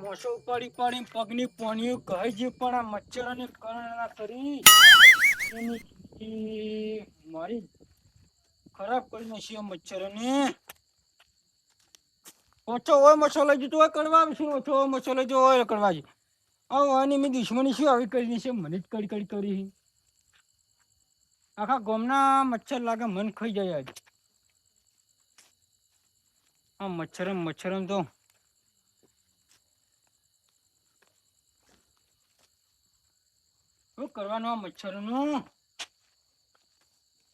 મોસો ઉપાડી પાડી પગની પોણીઓ કહી જે પણ આ મચ્છરોને કરણા કરી એની મારી ખરાબ કરી નાખી આ મચ્છરોને. ઓછો હોય મસાલો જીતો હોય કરવા શું ઓછો હોય મસાલો જો હોય કરવાજી આની મેં દુશ્મની શું આવી કરી છે મને જ કડી કરી આખા ગામના મચ્છર લાગે મન ખાઈ જાય આજ આ મચ્છરમ તો શું કરવાનું આ મચ્છરનું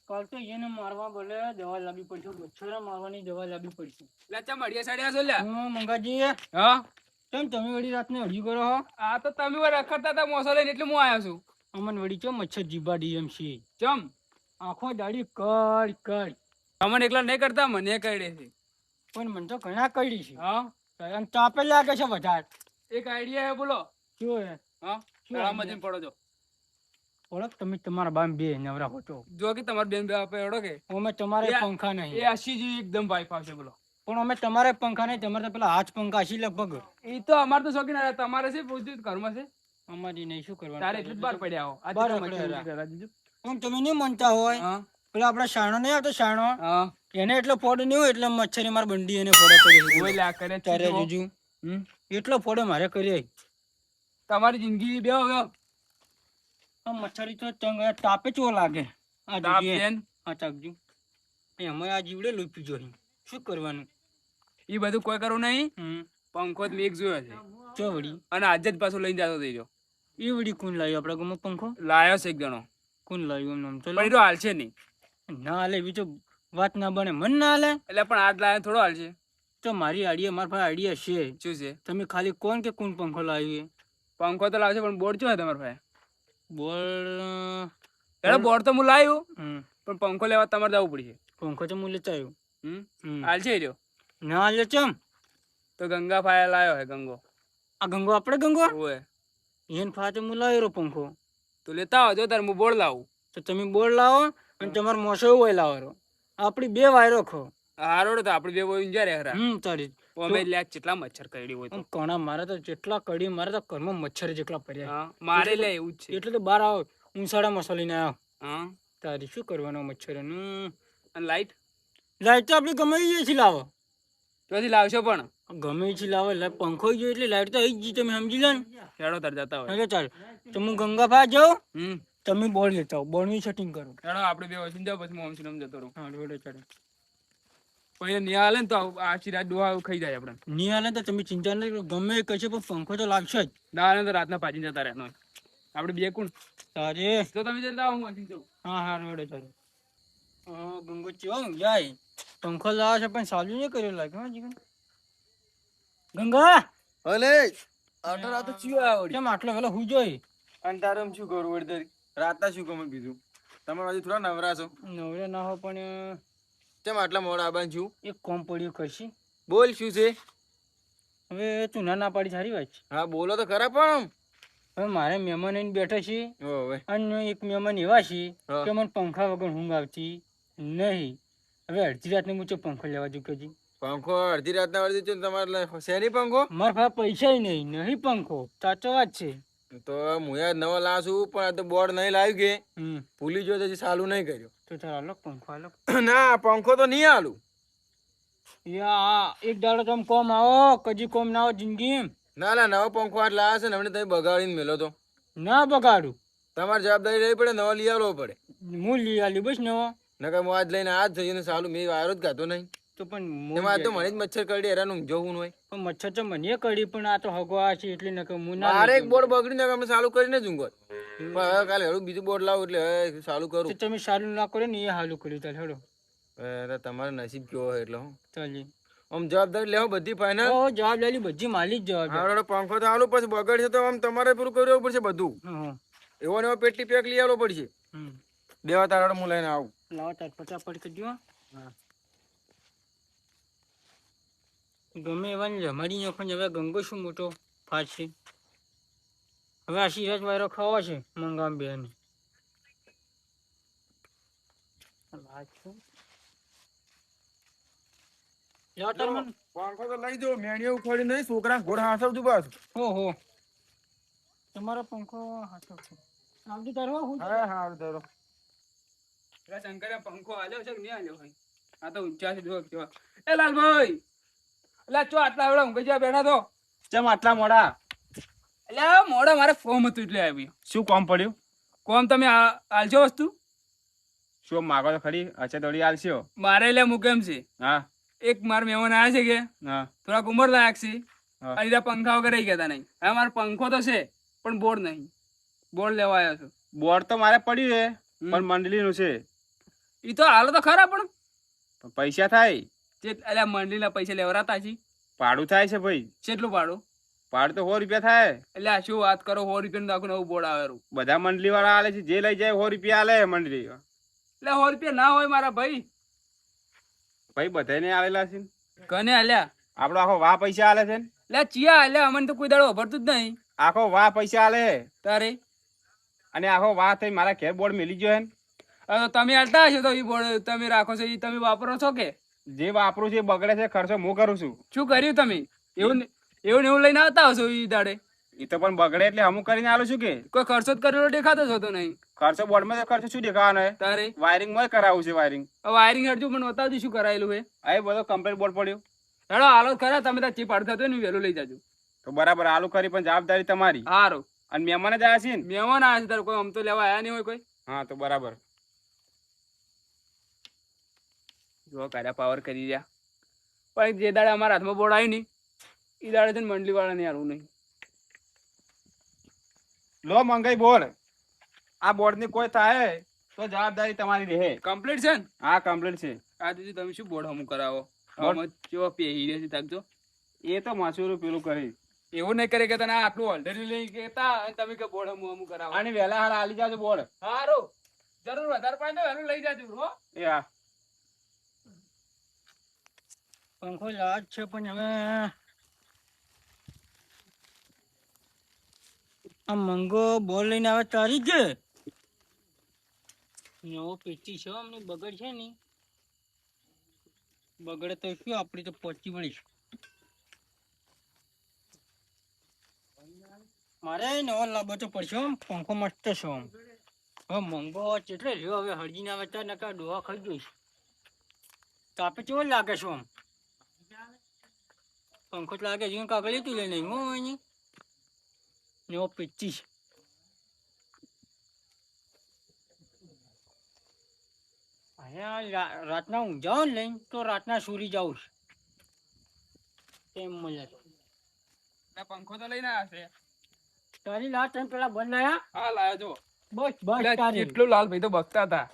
કાલ તો એને મારવા બોલે દવા લાવવી પડશે મચ્છર મારવાની દવા લાવવી પડશે. લાચા મળ્યા સાડ્યા છો લ્યા. હું મંગાજી હા કેમ તમે વળી રાતને અડ્યું કરો હો? આ તો તમે રખડતા હતા મોસો લઈને એટલે હું આવ્યો છું. અમન વળી ચો મચ્છર જીબા ડીએમસી ચમ આખો દાડી કડ તમને એકલા નહીં કરતા મને કરડે છે. પણ મને તો ઘણા કડી છે. હા એમ તાપે લાગે છે વધારે. એક આઈડિયા હે બોલો. શું હે? હા શાળામાં જઈને પડો છો. ઓળખ તમે તમારા બામ બે નવરા હોતો જો કે તમાર બેન બે આપે એડો કે અમે તમારે પંખા નહીં એ આશી જેવી એકદમ વાઈફ આવશે બોલો. પણ અમે તમારે પંખા નહીં તમારે તો પેલા હાથ પંખા આશી લગભગ એ તો અમાર તો શોખીન હતા તમારે છે પૂછ્યું ઘરમાં છે અમારી નહીં શું કરવાનું તારે એટલું જ બહાર પડ્યા આવો આ તો મચ્છર કરા દીધું આમ તમે નહીં માનતા હોય હા પેલા આપડા શાણો નહીં આવતો શાણો હા એને એટલો ફોડ નહીં હોય એટલે મચ્છરી માર બંડી એને ફોડે કરી ઓય લા કરે તારે જોજુ એટલો ફોડે મારે કરી તમારી જિંદગી બે હવે આ મચ્છરી તો તંગ તાપે ચો લાગે આ તાપ જોઈએ બેન આ ચાકજુ અમે આ જીવડે લોપી જોઈ શું કરવાનું એ બધું કોઈ કરવું નહીં પંખો જ મેં એક જોયો છે ચો વળી અને આજે જ પાછો લઈને જતો થઈ ગયો એ વળી કોણ લાવ્યું આપડા ગામમાં પંખો લાયો છે એક જણો કોણ લાવ્યું એમ નામ તો પણ એ તો હાલશે નહીં ના હાલે એવી તો વાત ના બને મન ના હાલે એટલે પણ આજ લાયો થોડો હાલશે તો મારી આઈડિયા મારા પાસે આઈડિયા છે શું છે તમે ખાલી કોણ કે કોણ પંખો લાવ્યું પંખો તો લાવશે પણ બોર્ડ શું છે તમારા પાસે બોલ એટલે બોર્ડ તો હું લાવ્યું પણ પંખો લેવા તમારે જવું પડશે પંખો તો હું લેતા આવ્યું હાલશે રહ્યો ના હાલે ચમ તો ગંગા ફાયા લાયો હે ગંગો આ ગંગો આપણે ગંગો ઓય એને ફાતે હું લાવ્યો પંખો તો લેતા આવજો તાર હું બોર્ડ લાવું તો તમે બોર્ડ લાવો અને તમારો મોસો હોય લાવો આપડી બે વાયરો ખો હારોડ તો આપડે બે બોઈ જ્યારે હરા તારી અમે લે કેટલા મચ્છર કરડી હોય તો કણા મારે તો જેટલા કડી મારે તો ઘરમાં મચ્છર જેટલા પડ્યા હા મારે લે એવું જ છે એટલે તો બહાર આવો ઉંસાડા મસાલીને આવ્યો હા તારી શું કરવાનું મચ્છરનું અને લાઈટ લાઈટ તો આપડી ગમે એ છે લાવો ત્યાંથી લાવશો પણ ગમે છે લાવો એટલે પંખો જોઈએ એટલે લાઈટ તો આવી જ તમે સમજી લો ને હેડો તાર જતા હોય ચાલ તો હું ગંગા ફા જાઉં તમે બોર્ડ લેતા હો બોર્ડ ની સેટિંગ કરો હેડો આપણે બે વસીને જાવ પછી મોમ સિનેમ જતો રહું હા જોડે ચાલે પછી નિયા હાલે ને તો આખી રાત ડોહા ખાઈ જાય આપણે નહીં હાલે તો તમે ચિંતા નહીં કરો ગમે એ કહેશે પણ પંખો તો લાગશે જ ના તો રાતના પાછી જતા રહેનો આપણે બે કોણ તારે તો તમે જતા હું વસી જાઉં હા હા જોડે ચાલે ગંગો ચેવો જાય પંખો લાવે છે પણ સાલું નહીં કર્યો લાગે હા જીવન ગંગા અલે આટલો રાતો ચિયો આવ્યો કેમ આટલો વેલો હું જોઈ અંધારામ શું કરું વળી રાતના શું કમે કીધું તમે હજી થોડા નવરા છો નવરે ના હો પણ કેમ આટલા મોડા આબાન છું એક કોમ પડ્યું કરશી બોલ શું છે હવે તું ના પાડી સારી વાત છે હા બોલો તો ખરા પણ હવે મારે મહેમાન આવીને બેઠા છે હવે અને એક મહેમાન એવા છે હા. કે મને પંખા વગર ઊંઘ આવતી નહીં હવે અડધી રાતને હું પંખો લેવા જુ જી પંખો અડધી રાતના વળી છે તમારે શેની પંખો મારા પાસે પૈસા નહીં પંખો સાચો વાત છે તો હું યાર નવો લાવ છું પણ આ તો બોર્ડ નહીં લાવ્યું કે ભૂલી જો હજી ચાલુ નહીં કર્યો તો તાર હાલો પંખો હાલો ના પંખો તો નહીં હાલું યા એક દાડો તમે કોમ આવો કજી કોમ ના આવો જિંદગી ના ના નવો પંખો આજ લાવે છે ને હમણાં તમે બગાડીને મેલો તો ના બગાડું તમારી જવાબદારી રહેવી પડે નવો લઈ આવવો પડે હું લઈ આલી બસ નવો નકર હું આજ લઈને આજ જઈને ચાલુ મેં વાયરો જ ગાતો નહીં તો પણ એમાં તો મને જ મચ્છર કરડી હેરાન જોવું હોય પણ મચ્છર તો મને કરી પણ આ તો હગવા છે એટલે નકર હું ના મારે એક બોર્ડ બગડી ને અમે ચાલુ કરીને જ ઊંઘો પણ હવે કાલે હેડું બીજું બોર્ડ લાવું એટલે હવે ચાલુ કરું તો તમે સારું ના કરો ને એ હાલું કર્યું તાર હેડો અરે તમારે નસીબ કેવો હોય એટલે હું ચાલી આમ જવાબદારી લેવો બધી ફાઇનલ ઓ જવાબદારી બધી માલી જ જવાબદારી હા પંખો તો હાલું પછી બગડશે તો આમ તમારે પૂરું કરવું પડશે બધું એવો ને એવો પેટી પેક લઈ આવવો પડશે દેવા તારા હું લઈને આવું લાવો તાર ફટાફટ કરજો ગમે એવા જમાડી નાખો હવે ગંગો શું મોટો ફાટ છે હવે આ સિરાજ વાયરો ખાવો છે મંગામ બેન લાવ તાર મને પંખો તો લઈ દો, મેણીઓ ઉખડી નહીં, છોકરા ઘોર હાંસવજો બસ. ઓહો તમારો પંખો હાથો છે આવતી તારો હું હા હા ધરો. પેલા શંકરે પંખો આલ્યો છે કે નહીં આલ્યો ભાઈ? આ તો ઊંચા છે જો કેવા. એ લાલભાઈ એટલે ચો આટલા વેળા ઊંઘી જ્યાં બેઠા તો ચમ આટલા મોડા? એટલે મોડા મારે ફોર્મ હતું એટલે આવી. શું કામ પડ્યું? કોમ તમે આલજો વસ્તુ? શું માગો તો ખરી? અચ્છા દોડી આલશો. મારે એટલે મુકેમ છે. હા એક મારા મહેમાન આવ્યા છે કે હા થોડાક ઉંમર લાયક છે. હા. અને પંખા વગર રહી ગયા નહીં. હવે મારો પંખો તો છે પણ બોર્ડ નહીં. બોર્ડ લેવા આવ્યો છું. બોર્ડ તો મારે પડ્યું છે પણ મંડળીનું છે. એ તો હાલો તો ખરા પણ પણ પૈસા થાય. જે એટલે મંડળીના પૈસા લેવરાતા છે. ભાડું થાય છે ભાઈ. કેટલું ભાડું? ભાડું તો 100 રૂપિયા થાય. એટલે આ શું વાત કરો, 100 રૂપિયાનું નાખું નવું બોર્ડ આવેલું. બધા મંડળી વાળા આલે છે, જે લઈ જાય 100 રૂપિયા આલે મંડળી. એટલે 100 રૂપિયા ના હોય મારા ભાઈ. ભાઈ બધાને આલેલા છે ને. કને આલ્યા? આપણો આખો વાહ પૈસા આલે છે ને. એટલે ચિયા આલ્યા? અમને તો કોઈ દાડો ભરતું જ નહીં. આખો વાહ પૈસા આલે તારે અને આખો વાહ થઈ મારા ઘેર બોર્ડ મેલી ગયો હે. હવે તો તમે આલતા હશો તો એ બોર્ડ તમે રાખો છો, એ તમે વાપરો છો કે? જે વાપરું છે એ બગડે છે, ખર્ચો હું કરું છું. શું કર્યું તમે? એવું ને એવું લઈને આવતા હશો એ દાડે. એ તો પણ બગડે એટલે હું કરીને આલું છું કે. કોઈ ખર્ચો જ કરેલો દેખાતો જ હતો નહીં. ખર્ચો બોર્ડમાં તો ખર્ચો શું દેખાવાનો હે? તારે વાયરિંગમાં કરાવું છે વાયરિંગ. વાયરિંગ હટજો પણ બતાવજો શું કરાયેલું હે. આ બધો કમ્પ્લીટ બોર્ડ પડ્યું. હેડો હાલો ખરા, તમે ત્યાં ચીપ આડતા થતો ને વહેલું લઈ જાજો. તો બરાબર આલુ કરી પણ જવાબદારી તમારી. હારું. અને મહેમાન જ આવ્યા છે ને? મહેમાન આવ્યા છે તારે, કોઈ આમ તો લેવા આવ્યા નહીં હોય કોઈ? હા તો બરાબર. જો કાઢ્યા પાવર કરી રહ્યા. પણ જે દાડે અમારા હાથમાં બોર્ડ આવ્યું નહીં એ દાડે છે ને મંડળી વાળા ને હારું નહીં. લો મંગાઈ બોર્ડ. આ બોર્ડ ની કોઈ થાય તો જવાબદારી તમારી રહે. કમ્પ્લીટ છે ને? હા કમ્પ્લીટ છે. આ દીદી તમે શું બોર્ડ હમું કરાવો? બોર્ડ? કેવો પહેરી રહ્યા છે તાકજો. એ તો માસુરું પેલું કરી. એવું નહીં કરે કે તને આટલું ઓલરેડી લઈ કેતા અને તમે કે બોર્ડ હમું કરાવો. અને વહેલા હાડા આલી જાજો બોર્ડ. હારું. જરૂર વધારે પડે તો વહેલું લઈ જાજો હો. એ હા. પંખો લાજ છે પણ હવે આ મંગો બોલ લઈને આવે તારી જ નવો પેટી છે અમને બગડ છે ને બગડે તો શું આપડી તો પહોંચી વળીશ. મારે નવો લાવવો તો પડશે આમ પંખો મસ્ત છે આમ. હવે મંગો ચેટલે રહ્યો હવે હળગીને આવે ત્યાં નકા ડોહા ખાઈ જઈશ. તાપે કેવો લાગે છે આમ પંખો તો લાગે જીવન કાગળ તું લઈને હું અહીં નવો પેટી છે. અહીંયા રાતના ઊંઘાઓ ને લઈને તો રાતના સુરી જાઉં તેમ મળે. પંખો તો લઈને આવ્યા છે. તારી લાટ એમ પેલા બંધ લાયા? હા લાયો જો. બસ બસ તારી કેટલું લાલભાઈ તો બગતા હતા.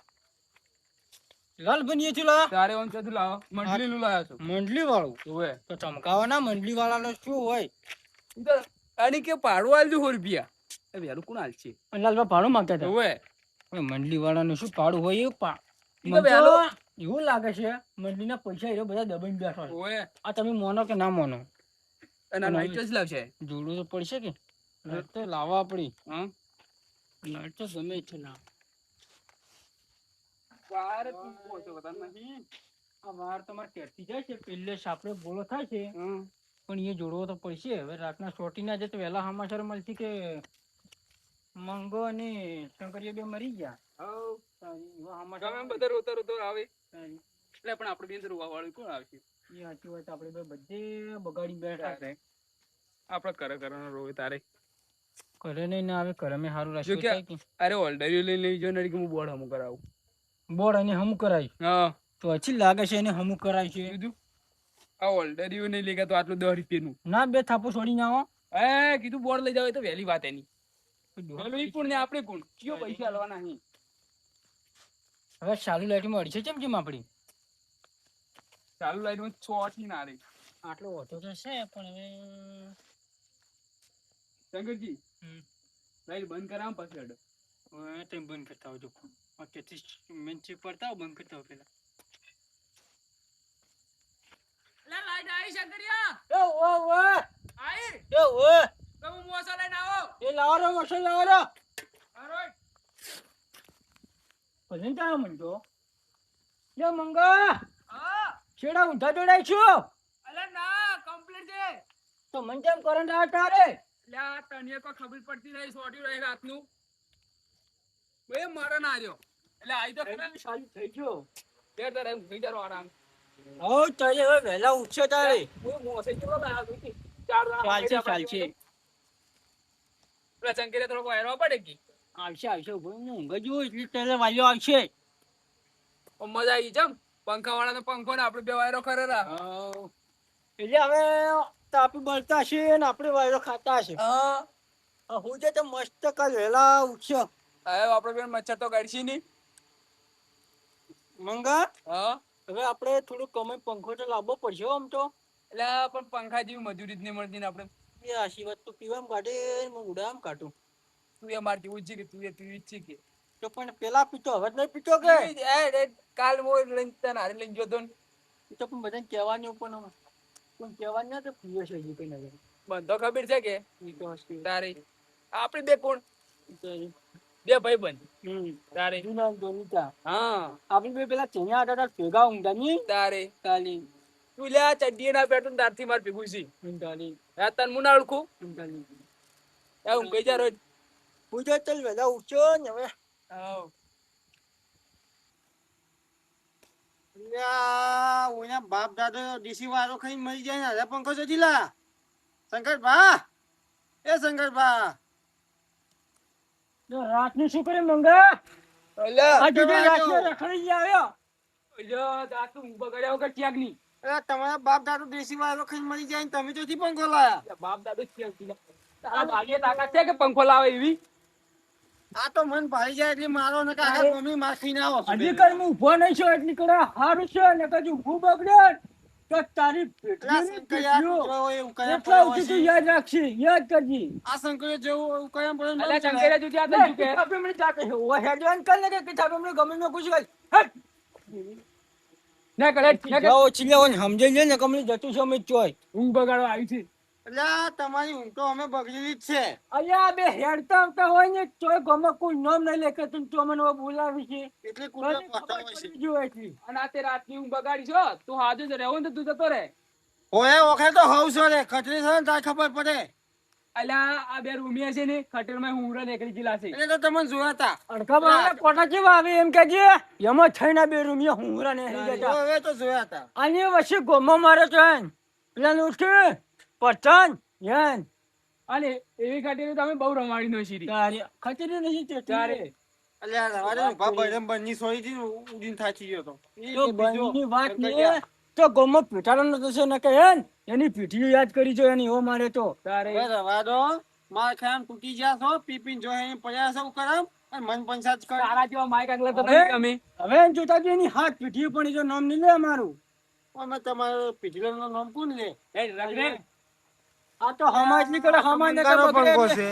લાલ બનીએ છું લા તારે ઓન ચતું લાવો મંડળી નું લાયો છો. મંડલી વાળું ઓએ તો ચમકાવાના મંડલી વાળાનો શું હોય? આની કે પાડું આલજો 100 રૂપિયા. એ વેલું કોણ આલ છે? લાલબા ભાડું માંગતા હતા. ઓએ મંડલી વાળાનું શું ભાડું હોય એવું તો વહેલો એવું લાગે છે મંડલીના પૈસા એ બધા દબાઈને બેઠો છે. ઓએ આ તમે મોનો કે ના મોનો? અને નાઈટ જ લાવશે. જોડવું તો પડશે કે લાઈટ તો લાવવા પડી. હા લાઈટ તો ગમે છે ના વાર તું પોતો બતા નહીં. આ વાર તમારે કેરથી જાય છે પેલે સાપડે બોલો થાય છે પણ એ જોડવો તો પડશે. હવે રાતના સોટી ના જાય તો વહેલા સમાચાર મળતી કે મંગો અને શંકરિયા બે મરી ગયા. એવા સમાચાર ગમે બધા રોતા રોતા આવે એટલે પણ આપણે બેન રોવા વાળું કોણ આવશે? એ સાચી વાત આપણે બે બધે બગાડી બેઠા છે. આપણે કરવાનો રોવે તારે કરે નહીં ના આવે કરે મેં સારું જો રાખ્યું કે થાય કે અરે ઓલરેડી લઈ લઈ જો નડી કે હું બોર્ડ હમું કરાવું. બોર્ડ અને હમું કરાય હા તો હજી લાગે છે એને હમું કરાય છે. કીધું આ ઓલરેડી નહીં લઈ ગયા તો આટલું 10 રૂપિયાનું ના બે થાપો છોડી ના આવો. એ કીધું બોર્ડ લઈ જાવ તો વહેલી વાત એની. વહેલું ઈ કોણ ને આપણે કોણ કયો પૈસા આલવાના નહીં. હવે ચાલુ લાઈટમાં અડશે કેમ કેમ આપડી ચાલુ લાઈટમાં 6 થી ના રહી. આટલો ઓછો તો છે પણ શંકરજી લાઈટ બંધ કરાવ પછી અડો. હવે તમે બંધ કરતા હોજો તેથી મેન ચેક પડતા બંધ કરતા હો પેલા. લાઈટ આવી શંકરિયા એ ઓ ઓ આવી એ ઓ તમે મોસો લઈને આવો. એ લાવો રો મશો લાવો રો હારોય ભલે તા મંજો લે મંગા હા છેડા ઊંધા દોડાય છું. અલે ના તો મને કેમ કરંટ આવે તારે એટલે આ તને કોઈ ખબર પડતી નહીં સોટ્યું રહી રાતનું બે મારો ના આવ્યો એટલે આઈ તો ખરા ચાલુ થઈ ગયો બે તારે ઊંઘી જરો આરામ હો તારે હવે વહેલા ઉઠશે તારે હું મોસે ચલો ના આવી ચાર ચાલશે ચાલશે પેલા શંકરે થોડો વાયરો પડે કે આવશે ઉભો હું ઊંઘ જ જોઉં એટલે તારે વાલ્યો આવશે મજા આવી જમ પંખા વાળાનો પંખો ને આપણે બે વાયરો કરે રા એટલે હવે તાપી બળતા છે ને આપણે વાયરો ખાતા છે હા હું જે તો મસ્ત કાલ વહેલા ઉઠશે હવે આપણે બે મચ્છર તો કાઢશી નહીં મંગા હા હવે આપણે થોડું કમાઈ પંખો તો લાવવો પડશે હો આમ તો એટલે પણ પંખા જેવી મજૂરી જ નહીં મળતી ને આપણે એ આશીર્વાદ તો પીવામાં કાઢે ને હું ઉડામ કાઢું તું એ મારતી ઉજી કે તું એ પીવી જ છે કે તો પણ પેલા પીતો હવે જ નહીં પીતો કે કાલ હું લઈને તને હારે લઈને જોતો ને એ તો પણ બધાને કહેવાનું પણ કહેવાનું ના તો પીવે છે હજી કઈ નજર બંધો ખબર છે કે એ તો હસી તારી આપણે બે કોણ બે ભાઈ બંધ તારે જૂના દોનીતા હા આપણે બે પેલા ચણ્યા હતા ભેગા ઊંઘા ની તારે તાલી તું લે ચડ્ડી ના પેટું તારથી માર ભેગું છે તાલી આ તન મું ના ઓળખું તાલી એ હું કઈ જા રોજ પૂછો ચાલ વહેલા ઉઠ્યો ને હવે આવ ઓના બાપ દાદો દેશી વાળો ખાઈને મરી જાય ને હવે પંખો ચોથી લા શંકર ભા એ શંકર ભા રાત નું શું કરે મંગા ઓલા આ જોડે રાતનો રખડી આવ્યો ઓલા દાતું હું બગાડ્યા વગર ત્યાગ ની અરે તમારા બાપ દાદો દેશી વાળો ખાઈને મરી જાય ને તમે ચોથી પંખો લાયા બાપ દાદો ત્યાગ દી તારા ભાગ્ય તાકાત છે કે પંખો લાવે એવી આ તો મન ભાઈ જાય એટલે મારો ને કાકા મમ્મી માર ખાઈને આવો હજી કઈ હું ઉભો નહીં છું એટલી કડે હારું છે ને કદી ઊભું બગડે તો તારી એટલા શંકર યાર જો એવું કયા એટલા પડ્યો ઉઠી તું હશે. યાદ રાખશી યાદ કરજી આ શંકર જેવું એવું કયા પડ્યો અલ્યા મને શંકરે તું ત્યાં તને કે આપણે મને જાતે છે ઓ હેડવાન કર ને કે કિતાબ મને ગમે ન પૂછી ગઈ હટ ના કરે ના કરે જાઓ ચિલ્લાઓ સમજે લે ને કમલી જતું છે અમે ચોય ઊંઘ બગાડવા આવી છે એટલે આ તમારી ઊંઘ તો અમે બગડેલી જ છે અલ્યા બે હેડતા આવતા હોય ને ચોય ગમે કોઈ નામ નહીં લે કે તું તો મને બોલાવી છે એટલે કુટલા પાતા હોય છે જો એટલી અને આ તે રાતની ઊંઘ બગાડી છો તું હાજુ જ રહેવો ને તો તું જતો રહે ઓએ ઓખે તો હવ છો રે ખતરી છે ને તાર ખબર પડે અલ્યા આ બે રૂમિયા છે ને ખટેલ માં ઊંઘરા નીકળી ગયેલા છે એટલે તો તમને જોયા તા અડકા બાના કોટા કેવા આવે એમ કેજે એમાં થઈને બે રૂમિયા હુંગરા ને હેરી જતા હવે તો જોયા તા આની વચ્ચે ગોમો મારે છે પેલા ઉઠે પતંગ યાન અને એવી ખાટી તમે બહુ રમાડી નો શીરી તારી ખતરી નહીં તે ત્યારે અલ્યા રવાડે ઉભા બરમ બરની સોઈ થી ઉડીને થાચી ગયો તો તો બંની વાત ને તો ગોમો પીઠાડો નતો છે ને કે હેન એની પીઠી યાદ કરી જો એની ઓ મારે તો તારે રવાડો માર ખામ તૂટી ગયા છો પીપીન જો એને પડ્યા છો કરમ અને મન પંચાયત કર તારા જેવા માઈક આગળ તો હવે? નહીં અમે હવે એમ જોતા જો એની હાથ પીઠી પણ જો નામ નહીં લે અમારું અમે તમારો પીઠલો નું નામ કોણ લે એ રખ રે આ તો હમાજ ની કરે હમાજ ને પંખો બગડે છે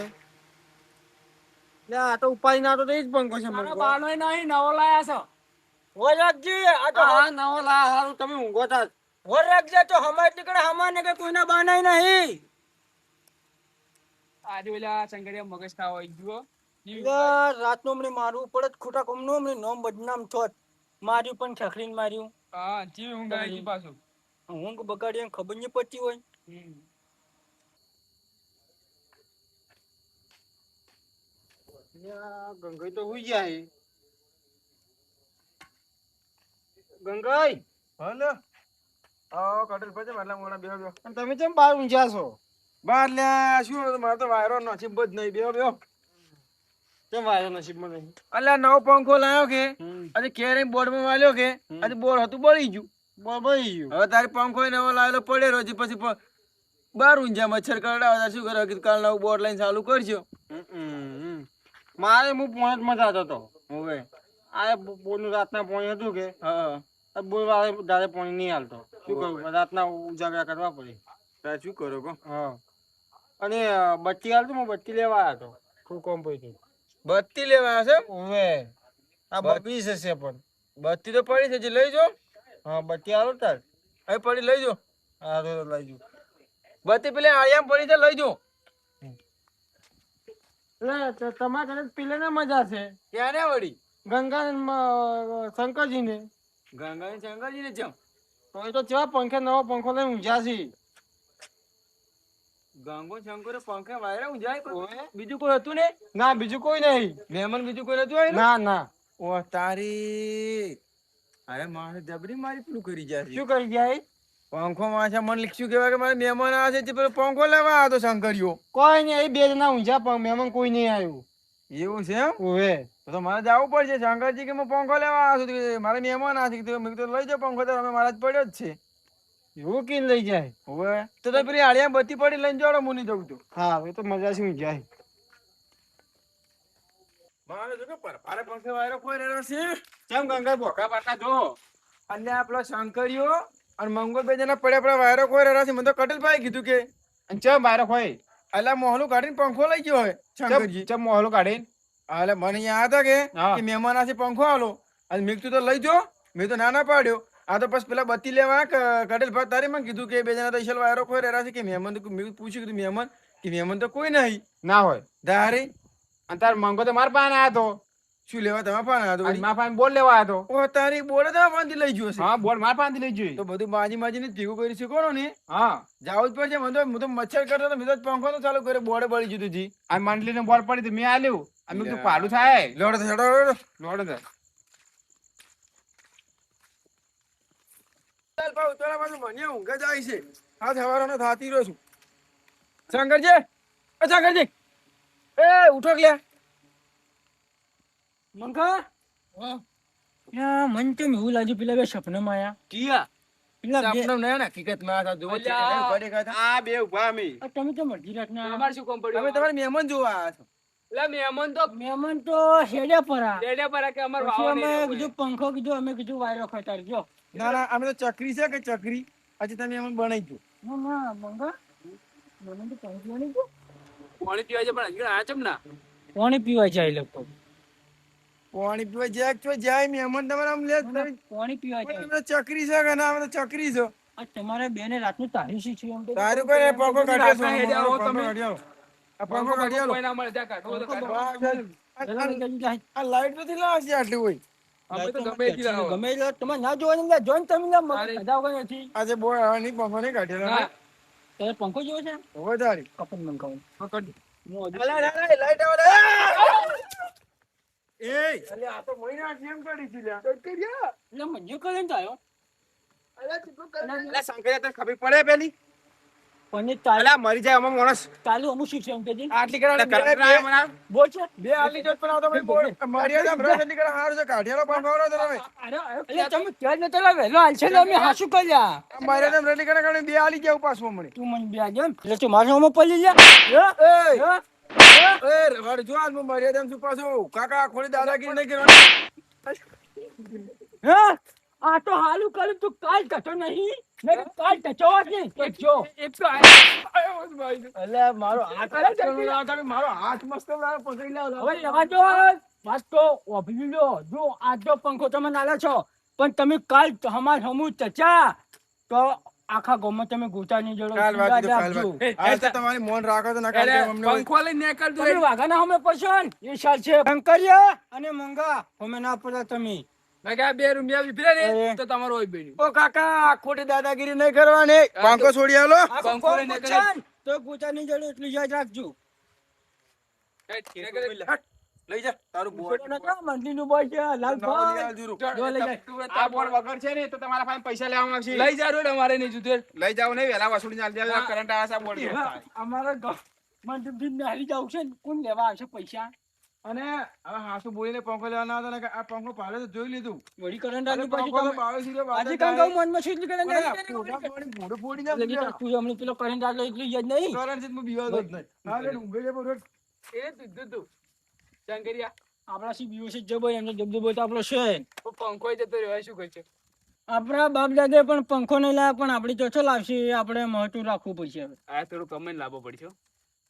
લે આ તો ઉપાય ના તો એ જ પંખો છે તારો પંખો બાણોય નહીં નવો લાયા છો હો રાખજી આ તો હા નવો લા હારું તમે ઊંઘો તા હો રાખજે તો હમાજ ની કરે હમાજ ને કે કોઈના બાનાય નહીં આજે ઓલા શંકરિયા મગજ ખાવા આવી ગયો રાતનો અમને મારવું પડે જ ખોટા કોમનું અમને નોમ બદનામ થોત માર્યું પણ ઠકરીને માર્યું હા જીવ ઊંઘ આવી ગઈ પાછું ઊંઘ બગાડી એમ ખબર નહીં પડતી હોય ગંગાઈ તો હુઈ જાય ગંગાઈ હલો આવો કટલ પછી માટલા મોણા બેહો બેહો અને તમે કેમ બહાર ઊંઘ્યા છો બાર લ્યા શું હતું, મારે તો વાયરો નસીબ જ નહીં બેહો બેહો કેમ વાયો નસીબમાં નહીં અલ્યા નવો પંખો લાવ્યો કે આજે કેરે બોર્ડમાં વાલ્યો કે આજે બોર્ડ હતું બળી ગયું બરાબર ગયું હવે તારી પંખો નવો લાવેલો પડેલો છે પછી બાર ઊંઝા મચ્છર કરડાવતા શું કરે કીધું કાલ નવું બોર્ડ લઈને ચાલુ કરજો મારે હું પોણે જ મજા હતો હવે આ બોનું રાતના પોણી હતું કે હા બોલ વાળે દાદા પોણી નહીં હાલતો શું કરું રાતના ઉજાગરા કરવા પડે તાર શું કરો કો હા અને બત્તી હાલતું હું બત્તી લેવા આવ્યો હતો ખૂબ કોમ પડી બત્તી લેવા છે હવે આ બગડી જશે પણ બત્તી તો પડી છે જે લઈ જો હા બત્તી હાલો તાર અહીં પડી લઈ જો હા તો લઈ જઉં બત્તી પેલી આયામ પડી છે લઈ જો તમારા ઘરે પેલે ને મજા છે ક્યારે વળી ગંગા શંકરજી ને ગંગા શંકરજી ને જમ તો એ તો ચેવા પંખે નવો પંખો લઈને ઊંઝા છે ગાંગો શંકરે પંખે વાયરા ઊંઝાય કોઈ? ઓવે. બીજું કોઈ હતું ને? ના બીજું કોઈ નહીં. મહેમાન બીજું કોઈ નતું આયુ? ના ના. ઓ તારી અરે મારે જબરી મારી પેલું કરી જાય છે. શું કરી જાય? પંખો માથે મને લીખ્યું કહેવાય કે મારે મહેમાન આવે છે તે પેલો પંખો લેવા આવ્યો તો શંકરિયો. કોઈ નહીં, એ બે જણા ઊંઝા પણ મહેમાન કોઈ નહીં આવ્યું. એવું છે એમ? ઓવે. તો મારે જવું પડશે. શંકરજી કે હું પંખો લેવા આવ્યો છું કે મારે મહેમાન આવે છે કે મેં કીધું લઈ જાઓ પંખો તો અમે મારા જ પડ્યો જ છે. એવું કેમ લઈ જાય? હવે તો પેલી આળિયા બત્તી પડી લઈને જોડો મુની જવું તું. હા એ તો મજા છે ઊંઝાય. મારે જો કે પરપારે પંખે વાયરો કોઈ રહ્યો છે. કેમ ગંગા ભોકા પાટા જો? અને પેલો શંકરિયો અને મંગો બે જણા પડ્યા પડ્યા વાયરો કોઈ રહ્યા છે. મને તો કટેલભાઈ કીધું કે અને ચમ બાયરો હોય? અલા મોહલું કાઢીને પંખો લઈ ગયો હોય શંકરજી. ચમ મોહલો કાઢે? અલે મને અહીંયા હતા કે હા. મહેમાન આથી પંખો આલો અને મેં કીધું તો લઈ જો. મેં તો ના પાડ્યો. આ તો પછી પેલા બત્તી લેવા કટેલભાઈ તારે મને કીધું કે બે જણા તો ઈશલ વાયરો કોઈ રહ્યા છે કે મહેમાન તો મેં પૂછ્યું કીધું મહેમાન તો કોઈ નહીં. ના હોય. ધારે અને તાર મંગો તો મારા પાસે આવ્યો હતો. શું લેવા તમે પણ અને હતો? મારા પાસે બોલ લેવા આવ્યો હતો. ઓ તારી બોલે તો બાંધી લઈ ગયો છે. હા બોલ મારા પાસે લઈ જોઈ. તો બધું બાજી માજીને ભેગું કરી શીખવાનો ને હા. જાવું જ પડશે. હું તો મચ્છર કરતો તો મેં તો પંખો તો ચાલુ કર્યો બોર્ડે બળી જતું જી. આ મંડલી ને બોલ પડી તો મેં આલ્યું. અમે કીધું પાડું થાય. લોડો થયો લોડો દે. ચાલ ભાઈ ઉતારા બાજુ મને ઊંઘ જ આવી છે. આ સવારનો થાતી રહ્યો છું. શંકરજી ઓ શંકરજી એ ઉઠો ગયા. મંગા યા મન કેમ એવું લાગ્યું પેલા બે સપનામાં આયા? કિયા પેલા બે સપનું નહીં ને હકીકતમાં આ જોવો છે કે અલ્યા. નહીં ઘરે ખાતા. આ બે ઉભા અમે. આ તમે તો મરજી રાતના આયા? તમારે શું કામ અમે પડ્યું? તમારા મહેમાન જોવા આવ્યા છો. એટલે મહેમાન તો મહેમાન તો હેડે પરા. ડેડે પર કે અમાર પછી વાવા અમે નહીં કીધું પંખો કીધું અમે કીધું વાયરો ખતાર જો. ના ના અમે તો ચકરી છે કે ચકરી આજે તમે મહેમાન બનાવી ગયો. ના ના મંગા મને તો પાણી પીવાની ગયો. પાણી પીવા છે પણ હજી આયા ચમ ના? પાણી પીવા જાય લગભગ. પાણી પીવા જાય તો જાય મહેમાન તમારે આમ લે તમે પાણી પીવા જાય. અમે તો ચકરી છે કે ના અમે તો ચકરી છે. આ તમારે બેને રાતનું તારી શી છે એમ તો? તારું કોઈ નહીં, પંખો કાઢી રાતના હેડે આવો પંખો તમે. કાઢી આવો. આ પંખો કાઢી આવો. કોઈ ના મળે ત્યાં કાઢો તો કાઢો. વાહ, ચાલ. પેલા લઈ જજો જાય. આ લાઈટ નથી લાવશે આટલી હોય. અમે તો ગમે એટલી લાવો. ગમે એટલે તમારે ના જોવાની લે જોઈને તમે લે મગજ અરે. કદા વગર નથી. આજે બોય હવે નહીં પંખો નહીં કાઢેલો ના. તારે પંખો જોવો છે? હવે તારી કપન મન કહું. પકડ. હું હજુ- લાઈટ આવે એ અલે આ તો મહિના કેમ કરી છે લ્યા? એટલે મને કરીને તો આવ્યો. અલા શંકરિયા તને ખબર પડે પેલી? પણ એ તાલે અલા મરી જાય આમાં માણસ. તાલું અમુક શું છે એમ કેજે? આટલી કરા અલા કરંટ આયો મને. બોલ છે? બે આટલી જોત પણ આવતો ભાઈ બોલ મર્યાદા ભ્રષ્ટ એટલી કરે હારું છે કાઢેલો પંખો આવડો તો તમે એટલે તમે ક્યાં નતો લાવે લો હાલ છે લો અમે હાસુ કર્યા. મર્યાદા ભ્રષ્ટ એટલી કરે કારણ બે આલી જાવ પાછું મને તું મને બે આગે એટલે તું મારા હોમો પડી જા. એ રવાડ જો આજ હું મર્યાદા છું પાછું કાકા ખોલી દાદાગીરી નહીં કરવાની. હે આ તો હાલું કર્યું તું કાલ કટો નહીં ને કાલ ટચો જ નહીં એક જો એક તો આયો બસ ભાઈ. એટલે મારો હાથ મારો હાથ મસ્ત પકડી લાવ હવે લેવા જો વાત તો ઓભલી લો જો આજ જો પંખો તમે નાલા છો પણ તમે કાલ અમાર હમુ ચચા તો આખા ગામમાં તમે ગોતાની જોડો કાલ વાત તો કાલ આપજો. વાત આ તો તમારી મોન રાખો તો ના કાલ અરે, અમને હોય. પંખો લઈને નીકળજો. તમે વાઘાના હમે પસંદ એ સાલ છે શંકરિયા અને મંગા હમે ના પડ્યા તમે મેં કહ્યા 2 રૂપિયા વિફરે ને અરે. તો તમારો હોય બેડી. ઓ કાકા ખોટી દાદાગીરી નહીં કરવાની પંખો છોડી આલો આખો પંખો ગામ લઈને પસંદ તો ગોતાની જોડે એટલી યાદ રાખજો. લઈ જા તારું બોર્ડ મંદિરનું બોય છે લાલભાઈ જો લઈ જાય. આ બોલ વગર છે ને તો તમારા પાસે પૈસા લેવા માંગશે. લઈ જા રોડ અમારે નહીં જોતું. લઈ જાવ નહીં વેલા વસૂલી ચાલતી આવે. કરંટ આવે છે આ બોલ પર. અમારા મંદિર નારી જાવ છે ને કોણ લેવા આવશે પૈસા અને હવે હાસુ બોલીને પંખો લેવાના હતા ને કે આ પંખો પાડે તો જોઈ લીધું વળી કરંટ અરે આલી પછી પંખો તો તમે 22 રૂપિયા આજે બાદ કાં કહું મનમાં શું એટલે કરંટ અરે, આલી ફોટા પાડી મોઢું ફોડી નાખ. લગી તું હમણાં પેલો કરંટ આટલો એટલું યાદ નહીં કરંટ છે તો હું બીવાતો જ નહીં. હા, લે, ઊંઘે છે બરોબર. એ દીધું તું શંકરિયા. આપણા સી બીઓ છે જબો એમનો જબજબો તો આપણો છે તો પંખો જતો રહ્યો શું કરશે? આપણા બાપ દાદા પણ પંખો નહીં લાવ્યા પણ આપણી ચોથો લાવશે આપણે મહત્વ રાખવું પડશે હવે આ થોડું કમાઈને લાવવો પડશે.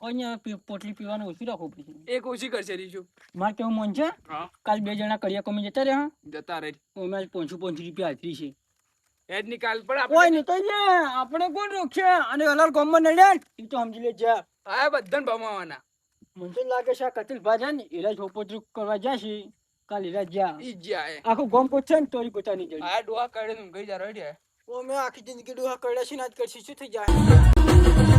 અહીંયા પોટલી પીવાનું ઓછું રાખવું પડશે એક ઓછી કરશે રીશું. મારે કેવું મન છે હા કાલ બે જણા કડિયા કમી જતા રહ્યા જતા રહે. અમે આજ 550 રૂપિયા હાજરી છે એ જ નિકાલ પણ કોઈ આપણે નહીં તો જે આપણે કોણ રોકશે અને અલગ ગામમાં નડ્યા ને એ તો સમજી લેજે આ બધાને ભમાવાના. મને તો લાગે છે આ કતિલ ભાજા ને એરા છોપોતરી કરવા જશે કાલ એરા જ્યાં ઈ જ જાય. આખું ગામ પૂછશે ને તોરી પોતાની જડી આ ડોહા કાઢે ને ઊંઘી જા રહી જાય. ઓ મેં આખી જિંદગી ડોહા કર્યા છે ને આજ કરશી શું થઈ જાય